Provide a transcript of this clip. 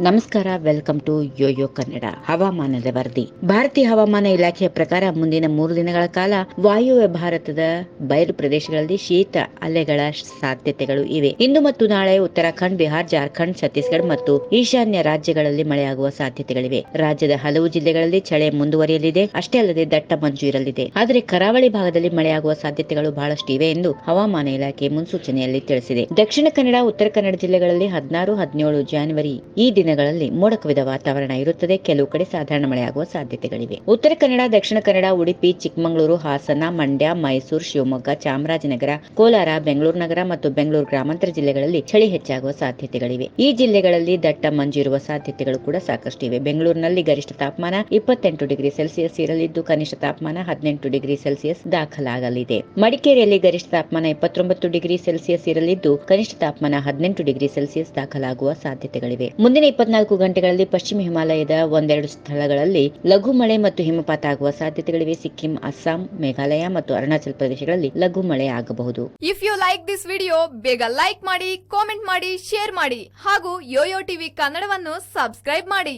ನಮಸ್ಕಾರ, welcome to Yoyo Kannada. ಹವಾಮಾನದ ವರದಿ. ಭಾರತೀಯ ಹವಾಮಾನ ಇಲಾಖೆಯ ಪ್ರಕಾರ ಮುಂದಿನ 3 ದಿನಗಳ ಕಾಲ ವಾಯುವ್ಯ ಭಾರತದ ಬಯಲು ಪ್ರದೇಶಗಳಲ್ಲಿ ಶೀತ ಅಲೆಗಳ ಸಾಧ್ಯತೆಗಳು ಇವೆ. ಇಂದು ಮತ್ತು ನಾಳೆ ಉತ್ತರಾಖಂಡ್, ಬಿಹಾರ್, ಜಾರ್ಖಂಡ್, ಛತ್ತೀಸ್ಗಢ ಮತ್ತು ಈಶಾನ್ಯ ರಾಜ್ಯಗಳಲ್ಲಿ ಮಳೆಯಾಗುವ ಸಾಧ್ಯತೆಗಳಿವೆ. ರಾಜ್ಯದ ಹಲವು ಜಿಲ್ಲೆಗಳಲ್ಲಿ ಚಳಿ ಮುಂದುವರಿಯಲಿದೆ. ಅಷ್ಟೇ ಅಲ್ಲದೆ ದಟ್ಟ ಮಂಜು ಇರಲಿದೆ. ಆದರೆ ಕರಾವಳಿ ಭಾಗದಲ್ಲಿ ಮಳೆಯಾಗುವ ಸಾಧ್ಯತೆಗಳು ಬಹಳಷ್ಟು ಇವೆ ಎಂದು ಹವಾಮಾನ ಇಲಾಖೆ ಮುನ್ಸೂಚನೆಯಲ್ಲಿ ತಿಳಿಸಿದೆ. ದಕ್ಷಿಣ ಕನ್ನಡ, ಉತ್ತರ ಕನ್ನಡ ಜಿಲ್ಲೆಗಳಲ್ಲಿ 16, 17 ಜಾನ್ವರಿ ಈ ದಿನಗಳಲ್ಲಿ ಮೋಡ ಕವಿದ ವಾತಾವರಣ ಇರುತ್ತದೆ. ಕೆಲವು ಕಡೆ ಸಾಧಾರಣ ಮಳೆಯಾಗುವ ಸಾಧ್ಯತೆಗಳಿವೆ. ಉತ್ತರ ಕನ್ನಡ, ದಕ್ಷಿಣ ಕನ್ನಡ, ಉಡುಪಿ, ಚಿಕ್ಕಮಗಳೂರು, ಹಾಸನ, ಮಂಡ್ಯ, ಮೈಸೂರು, ಶಿವಮೊಗ್ಗ, ಚಾಮರಾಜನಗರ, ಕೋಲಾರ, ಬೆಂಗಳೂರು ನಗರ ಮತ್ತು ಬೆಂಗಳೂರು ಗ್ರಾಮಾಂತರ ಜಿಲ್ಲೆಗಳಲ್ಲಿ ಚಳಿ ಹೆಚ್ಚಾಗುವ ಸಾಧ್ಯತೆಗಳಿವೆ. ಈ ಜಿಲ್ಲೆಗಳಲ್ಲಿ ದಟ್ಟ ಮಂಜು ಇರುವ ಸಾಧ್ಯತೆಗಳು ಕೂಡ ಸಾಕಷ್ಟು ಇವೆ. ಬೆಂಗಳೂರಿನಲ್ಲಿ ಗರಿಷ್ಠ ತಾಪಮಾನ 28 ಡಿಗ್ರಿ ಸೆಲ್ಸಿಯಸ್ ಇರಲಿದ್ದು, ಕನಿಷ್ಠ ತಾಪಮಾನ 18 ಡಿಗ್ರಿ ಸೆಲ್ಸಿಯಸ್ ದಾಖಲಾಗಲಿದೆ. ಮಡಿಕೇರಿಯಲ್ಲಿ ಗರಿಷ್ಠ ತಾಪಮಾನ 29 ಡಿಗ್ರಿ ಸೆಲ್ಸಿಯಸ್ ಇರಲಿದ್ದು, ಕನಿಷ್ಠ ತಾಪಮಾನ 18 ಡಿಗ್ರಿ ಸೆಲ್ಸಿಯಸ್ ದಾಖಲಾಗುವ ಸಾಧ್ಯತೆಗಳಿವೆ. ಮುಂದಿನ 24 ಗಂಟೆಗಳಲ್ಲಿ ಪಶ್ಚಿಮ ಹಿಮಾಲಯದ ಒಂದೆರಡು ಸ್ಥಳಗಳಲ್ಲಿ ಲಘು ಮಳೆ ಮತ್ತು ಹಿಮಪಾತ ಆಗುವ ಸಾಧ್ಯತೆಗಳಿವೆ. ಸಿಕ್ಕಿಂ, ಅಸ್ಸಾಂ, ಮೇಘಾಲಯ ಮತ್ತು ಅರುಣಾಚಲ ಪ್ರದೇಶಗಳಲ್ಲಿ ಲಘು ಮಳೆ ಆಗಬಹುದು. If you like this video, ಬೇಗ ಲೈಕ್ ಮಾಡಿ, ಕಾಮೆಂಟ್ ಮಾಡಿ, ಶೇರ್ ಮಾಡಿ ಹಾಗೂ ಯೋಯೋ ಟಿವಿ ಕನ್ನಡವನ್ನು ಸಬ್ಸ್ಕ್ರೈಬ್ ಮಾಡಿ.